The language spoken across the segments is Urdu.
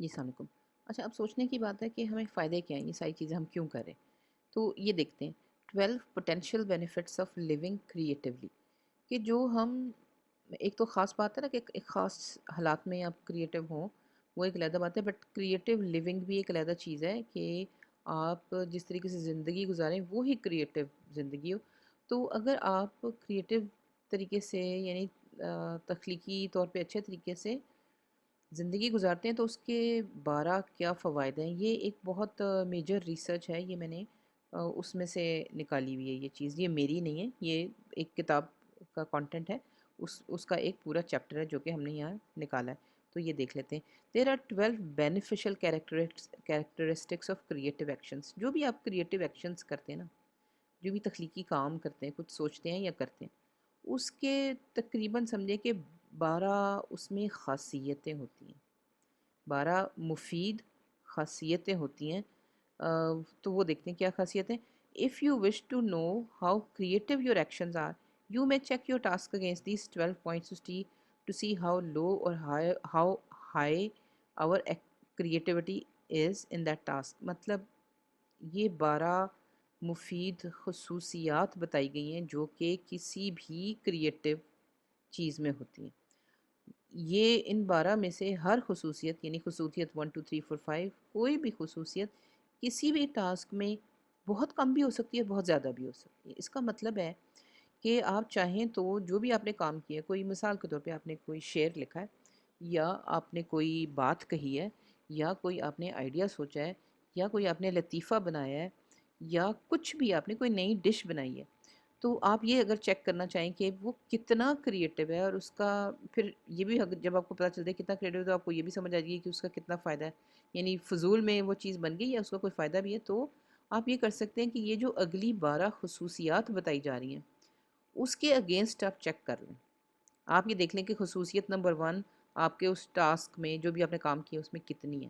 جی السلام علیکم۔ اچھا اب سوچنے کی بات ہے کہ ہمیں فائدے کیا ہیں، یہ ساری چیزیں ہم کیوں کریں؟ تو یہ دیکھتے ہیں 12 potential benefits of living creatively, کہ جو ہم ایک تو خاص بات ہے نا کہ ایک خاص حالات میں آپ کریٹیو ہوں، وہ ایک علیحدہ بات ہے، بٹ کریٹیو لیونگ بھی ایک علیحدہ چیز ہے کہ آپ جس طریقے سے زندگی گزاریں وہی کریٹیو زندگی ہو۔ تو اگر آپ کریٹیو طریقے سے یعنی تخلیقی طور پہ اچھے طریقے سے زندگی گزارتے ہیں تو اس کے 12 کیا فوائد ہیں، یہ ایک بہت میجر ریسرچ ہے، یہ میں نے اس میں سے نکالی ہوئی ہے یہ چیز، یہ میری نہیں ہے، یہ ایک کتاب کا کانٹینٹ ہے، اس کا ایک پورا چیپٹر ہے جو کہ ہم نے یہاں نکالا ہے۔ تو یہ دیکھ لیتے ہیں، there are 12 beneficial characteristics of creative actions. جو بھی آپ کریٹیو ایکشنس کرتے ہیں نا، جو بھی تخلیقی کام کرتے ہیں، کچھ سوچتے ہیں یا کرتے ہیں، اس کے تقریباً سمجھے کہ 12 اس میں خاصیتیں ہوتی ہیں، 12 مفید خاصیتیں ہوتی ہیں۔ تو وہ دیکھتے ہیں کیا خاصیتیں۔ If you wish to know how creative your actions are you may check your task against these 12 points to see how low اور how high our creativity is in that task. مطلب یہ 12 مفید خصوصیات بتائی گئی ہیں جو کہ کسی بھی کریٹیو چیز میں ہوتی ہیں۔ یہ ان 12 میں سے ہر خصوصیت یعنی خصوصیت 1 2 3 4 5 کوئی بھی خصوصیت کسی بھی ٹاسک میں بہت کم بھی ہو سکتی ہے، بہت زیادہ بھی ہو سکتی ہے۔ اس کا مطلب ہے کہ آپ چاہیں تو جو بھی آپ نے کام کیا ہے، کوئی مثال کے طور پہ آپ نے کوئی شعر لکھا ہے، یا آپ نے کوئی بات کہی ہے، یا کوئی آپ نے آئیڈیا سوچا ہے، یا کوئی آپ نے لطیفہ بنایا ہے، یا کچھ بھی آپ نے کوئی نئی ڈش بنائی ہے، تو آپ یہ اگر چیک کرنا چاہیں کہ وہ کتنا کریٹیو ہے، اور اس کا پھر یہ بھی جب آپ کو پتہ چلتا ہے کتنا کریٹیو ہے تو آپ کو یہ بھی سمجھ آ جائے گی کہ اس کا کتنا فائدہ ہے، یعنی فضول میں وہ چیز بن گئی یا اس کا کوئی فائدہ بھی ہے۔ تو آپ یہ کر سکتے ہیں کہ یہ جو اگلی 12 خصوصیات بتائی جا رہی ہیں اس کے اگینسٹ آپ چیک کر لیں۔ آپ یہ دیکھ لیں کہ خصوصیت نمبر 1 آپ کے اس ٹاسک میں جو بھی آپ نے کام کیا اس میں کتنی ہے،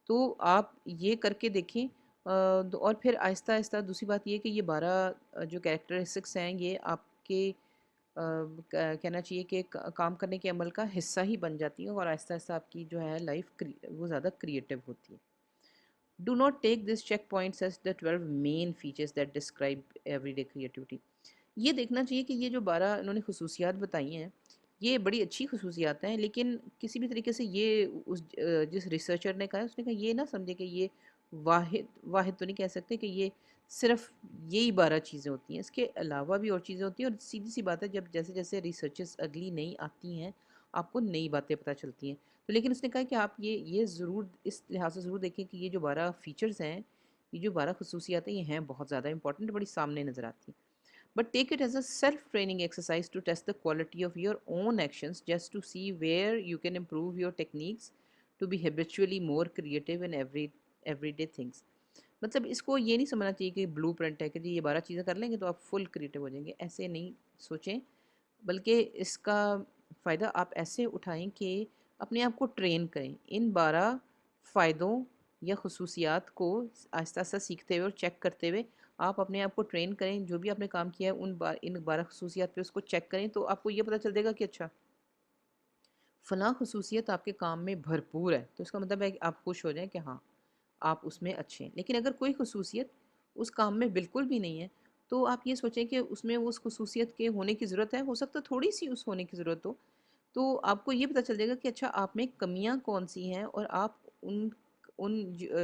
تو آپ یہ کر کے دیکھیں۔ اور پھر آہستہ آہستہ دوسری بات یہ کہ یہ 12 جو کیریکٹرسٹکس ہیں یہ آپ کے کہنا چاہیے کہ کام کرنے کے عمل کا حصہ ہی بن جاتی ہیں، اور آہستہ آہستہ آپ کی جو ہے لائف وہ زیادہ کریٹیو ہوتی ہے۔ Do not take this check points as the 12 main features that describe everyday creativity. یہ دیکھنا چاہیے کہ یہ جو 12 انہوں نے خصوصیات بتائی ہیں یہ بڑی اچھی خصوصیات ہیں، لیکن کسی بھی طریقے سے یہ جس ریسرچر نے کہا ہے اس نے کہا یہ نہ سمجھے کہ یہ واحد تو نہیں کہہ سکتے کہ یہ صرف یہی 12 چیزیں ہوتی ہیں، اس کے علاوہ بھی اور چیزیں ہوتی ہیں، اور سیدھی سی بات ہے جب جیسے جیسے ریسرچز اگلی نئی آتی ہیں آپ کو نئی باتیں پتہ چلتی ہیں۔ تو لیکن اس نے کہا کہ آپ یہ ضرور اس لحاظ سے ضرور دیکھیں کہ یہ جو 12 فیچرز ہیں، یہ جو 12 خصوصیات ہیں، یہ ہیں بہت زیادہ امپورٹنٹ، بڑی سامنے نظر آتی ہیں۔ But take it as a self-training exercise to test the quality of your own actions, just to see where you can improve your techniques to be habitually more creative in everyday things۔ مطلب اس کو یہ نہیں سمجھنا چاہیے کہ بلو پرنٹ ہے کہ جی یہ 12 چیزیں کر لیں گے تو آپ فل کریٹو ہو جائیں گے، ایسے نہیں سوچیں، بلکہ اس کا فائدہ آپ ایسے اٹھائیں کہ اپنے آپ کو ٹرین کریں ان 12 فائدوں یا خصوصیات کو آہستہ آہستہ سیکھتے ہوئے اور چیک کرتے ہوئے آپ اپنے آپ کو ٹرین کریں، جو بھی آپ نے کام کیا ہے ان 12 خصوصیات پہ اس کو چیک کریں تو آپ کو یہ پتہ چل جائے گا کہ اچھا فلاں خصوصیت آپ کے کام میں بھرپور ہے، تو اس کا مطلب ہے کہ آپ خوش ہو جائیں کہ ہاں آپ اس میں اچھے ہیں۔ لیکن اگر کوئی خصوصیت اس کام میں بالکل بھی نہیں ہے تو آپ یہ سوچیں کہ اس میں اس خصوصیت کے ہونے کی ضرورت ہے، ہو سکتا ہے تھوڑی سی اس ہونے کی ضرورت ہو، تو آپ کو یہ پتہ چل جائے گا کہ اچھا آپ میں کمیاں کون سی ہیں، اور آپ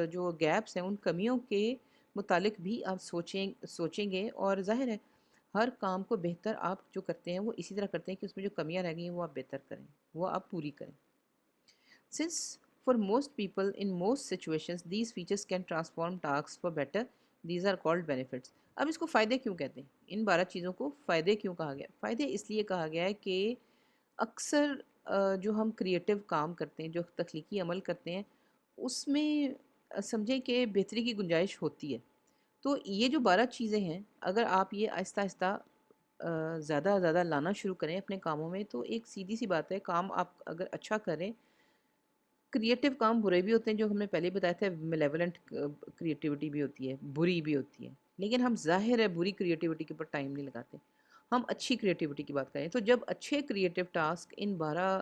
جو گیپس ہیں ان کمیوں کے متعلق بھی آپ سوچیں گے، اور ظاہر ہے ہر کام کو بہتر آپ جو کرتے ہیں وہ اسی طرح کرتے ہیں کہ اس میں جو کمیاں رہ گئی ہیں وہ آپ بہتر کریں، وہ آپ پوری کریں۔ Since for most people in most situations these features can transform tasks for better, these are called benefits۔ اب اس کو فائدے کیوں کہتے ہیں؟ ان 12 چیزوں کو فائدے کیوں کہا گیا؟ فائدے اس لیے کہا گیا ہے کہ اکثر جو ہم کریٹیو کام کرتے ہیں، جو تخلیقی عمل کرتے ہیں، اس میں سمجھیں کہ بہتری کی گنجائش ہوتی ہے۔ تو یہ جو 12 چیزیں ہیں اگر آپ یہ آہستہ آہستہ زیادہ زیادہ لانا شروع کریں اپنے کاموں میں تو ایک سیدھی سی بات ہے، کام آپ اگر اچھا کریں، کریٹیو کام برے بھی ہوتے ہیں جو ہم نے پہلے بتایا تھا، میلیولنٹ کریٹیوٹی بھی ہوتی ہے، بری بھی ہوتی ہے، لیکن ہم ظاہر ہے بری کریٹیوٹی کے اوپر ٹائم نہیں لگاتے، ہم اچھی کریٹیوٹی کی بات کریں۔ تو جب اچھے creative task in 12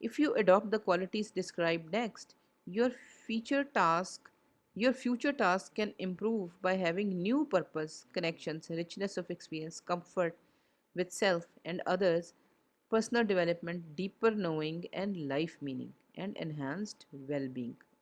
If you adopt the qualities described next, your future task your future task can improve by having new purpose, connections, richness of experience, comfort with self and others, personal development, deeper knowing and life meaning and enhanced well-being.